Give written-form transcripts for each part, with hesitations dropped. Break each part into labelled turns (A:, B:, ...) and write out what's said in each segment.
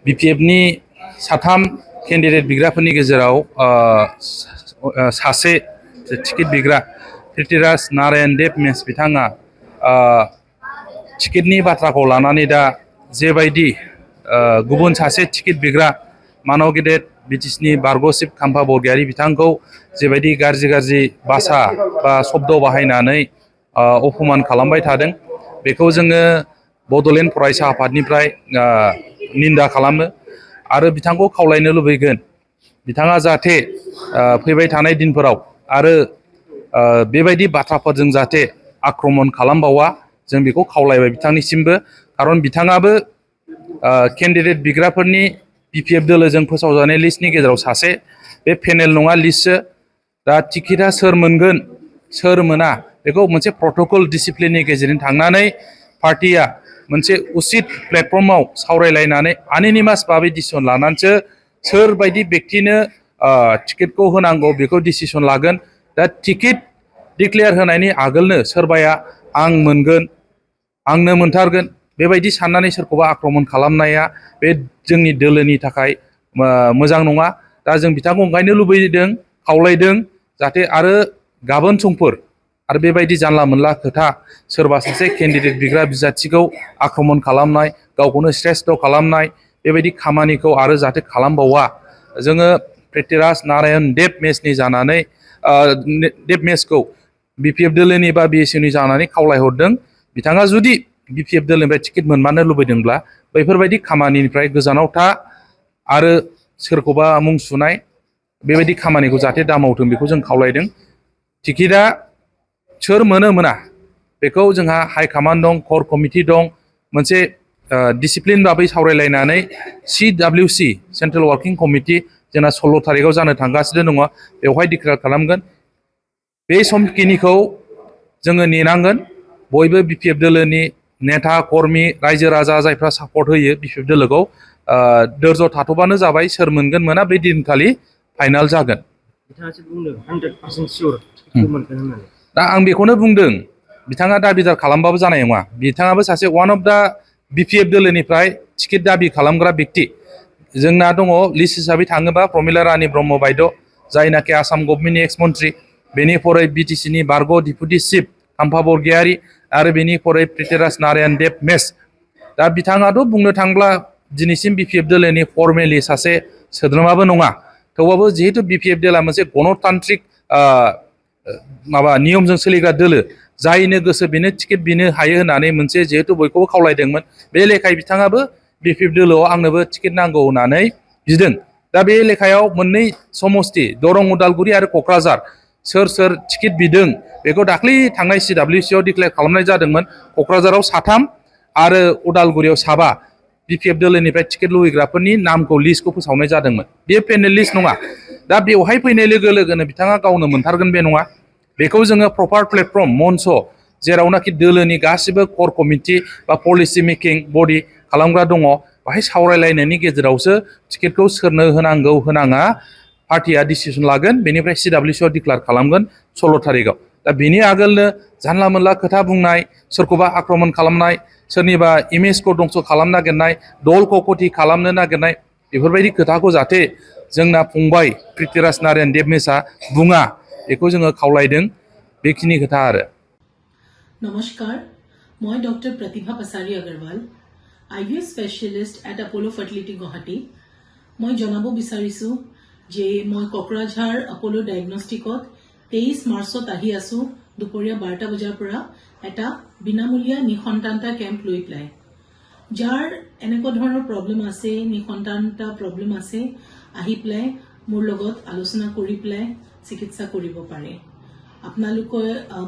A: BPFनि साथाम केन्डिडेट बिग्राफोरनि गेजेराव सासे टिकेट बिग्रा प्रिथिराज नारायण देब मेस बिथाङा टिकेटनि बाथ्राखौ लानानै दा जेबायदि गुबुन सासे टिकेट बिग्रा मानव गेदेर बिटिसिनि बारग'सिब खाम्फा बरगयारी बिथांखौ जेबायदि गाज्रि भाषा बा शब्द बाहायनानै अपमान खालामबाय थादों बेखौ जोङो बड'लेण्ड फरायसा आफादनिफ्राय निन्दा खालामो आरो बिथांखौ खावलायनो लुबैगोन बिथाङा जाहाथे फैबाय थानाय दिनफोराव आरो बेबायदि बाथ्राफोरजों जाहाथे आक्रमण खालामबावा जों बेखौ खावलायबाय बिथांनिसिमबो खारन बिथाङाबो केन्डिडेट बिग्राफोरनि BPF दोलोजों फोसावजानाय लिस्टनि गेजेराव सासे बे पेनेल नङा लिस्टसो दा टिकेटआ सोर मोनगोन सोर मोना बेखौ मोनसे प्रट'कल डिसिप्लिननि गेजेरजों थांनानै पार्टिया मोनसे उचित प्लेटफर्माव सावरायलायनानै एनोनिमास भाबै डिसिसन लानानैसो सोरबायदि व्यक्तिनो टिकेटखौ होनांगौ बेखौ डिसिसन लागोन दा टिकेट डिक्लेयार होनायनि आगोलनो सोरबाया आं मोनगोन आंनो मोनथारगोन बेबायदि साननानै सोरखौबा आक्रमण खालामनाया बे जोंनि दोलोनि थाखाय मोजां नङा दा जों बिथांखौ ओंखायनो लुबैदों खावलायदों जाहाथे आरो गाबोन समफोर आरो बेबायदि जानला मोनला खोथा सोरबा सासे केन्डिडेट बिग्रा बिजाथिखौ आक्रमण खालामनाय गावखौनो श्रेष्ठ खालामनाय बेबायदि खामानिखौ आरो जाहाथे खालामबावा जोङो प्रिथिराज नारायण देब मेसनि जानानै देब मेसखौ BPF दोलोनि बा BSUनि जानानै खावलायहरदों बिथाङा जुदि BPF दोलोनिफ्राय टिकेट मोनमारनो लुबैदोंब्ला बैफोरबायदि खामानिनिफ्राय गोजानाव था आरो सोरखौबा मुं सुनाय बेबायदि खामानिखौ जाहाथे दामावथों बेखौ जों खावलायदों टिकेटआ सोर मोना बेखौ जोंहा हाइकमान्ड दं कर कमिटि दं मोनसे डिसिप्लिन भाबै सावरायलायनानै CWC सेन्ट्रेल वार्किं कमिटि जोंना 16 तारिखआव जानो थांगासिनो दङ बेवहाय डिक्लेयार खालामगोन बे समखिनिखौ जोङो नेनांगोन बयबो BPF दोलोनि नेता कर्मी रायजो राजा जायफ्रा सापर्ट होयो BPF दोलोखौ धैर्य थाथ'बानो जाबाय सोर मोनगोन मोना बे दिनखालि फाइनाल जागोन
B: बिथाङासो बुंदों 100% सियर टिकेटखौ मोनगोन होननानै
A: दा आं बेखौनो बुंदों बिथाङा दाबिदार खालामबाबो जानाय नङा बिथाङाबो सासे वान अफ दा BPF दोलोनिफ्राय टिकेट दाबि खालामग्रा व्यक्ति जोंना दङ लिस्ट हिसाबै थाङोबा प्रमिला रानी ब्रह्म बायद' जायनाखि आसाम गभर्नमेन्टनि एक्स मन्त्रि बेनिफ्राय BTCनि बारग' डिपुटि चिफ खाम्फा बरगयारी आरो बेनिफ्राय प्रिथिराज नारायण देब मेस दा बिथाङाथ' बुंनो थांब्ला दिनैसिम BPF दोलोनि फर्मेलि सासे सोद्रोमाबो नङा थेवबाबो जिहेतु BPF दोला मोनसे गणतान्त्रिक माबा नियमजों सोलिग्रा दोलो जायनो गोसो बेनो टिकेट बिनो हायो होननानै मोनसे जिहेतु बयखौबो खावलायदोंमोन बे लेखायै बिथाङाबो BPF दोलोआव आंनोबो टिकेट नांगौ होननानै बिदों दा बे लेखायाव मोननै समस्ति दरं उदालगुरि आरो क'क्राझार सोर टिकेट बिदों बेखौ दाख्लै थांनाय CWC आव डिक्लेयार खालामनाय जादोंमोन क'क्राझाराव 3 आरो उदालगुरियाव 7 BPF दोलोनिफ्राय टिकेट लुबैग्राफोरनि नामखौ लिस्टखौ फोसावनाय जादोंमोन बेयो पेनेल लिस्ट नङा दा बेवहाय फैनाय लोगो लोगोनो बिथाङा गावनो मोनथारगोन बे नङा बेखौ जोङो प्रपार प्लेटफर्म मन्च जेरावनाखि दोलोनि गासिबो कर कमिटि बा पलिसि मेकिं बडि खालामग्रा दङ बाहाय सावरायलायनायनि गेजेरावसो टिकेटखौ सोरनो होनांगौ होनाङा पार्टिया डिसिसन लागोन बेनिफ्राय CWC आव डिक्लेयार खालामगोन 16 तारिखआव दा बेनि आगोलनो जानला मोनला खोथा बुंनाय सोरखौबा आक्रमण खालामनाय सोरनिबा इमेजखौ दंस खालामनो नागिरनाय दलखौ खथि खालामनो नागिरनाय बेफोरबायदि खोथाखौ जाहाथे जोंना फंबाय प्रिथिराज नारायण देब मेसआ बुङा बेखौ जोङो खावलायदों बेखिनि खोथा आरो
C: नमस्कार मैं doctor Pratibha Pasari Agarwal IVF specialist at Apollo fertility Guwahati मैं जनाब विचारिছো जे मैं कक्राझार अपोलो डायग्नोस्टिकत 23 मार्चत आহি आसो दुपरिया 12टा बजार পৰা এটা বিনামূলীয়া নিসন্তানতা কেম্প লৈ পেলাই যাৰ এনেকুৱা ধৰণৰ প্ৰব্লেম আছে নিসন্তানতা প্ৰব্লেম আছে আহি পেলাই মোৰ লগত আলোচনা কৰি পেলাই চিকিৎসা কৰিব পাৰে আপোনালোকে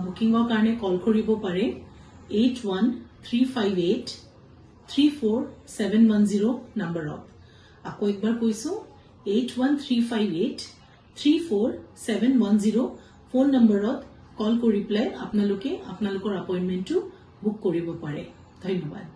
C: বুকিংৰ কাৰণে কল কৰিব পাৰে 8135834710 নম্বৰত আকৌ একবাৰ কৈছো 8135834710 ফোন নম্বৰত কল কৰি পেলাই আপোনালোকে আপোনালোকৰ এপইন্টমেন্টটো বুক কৰিব পাৰে ধন্যবাদ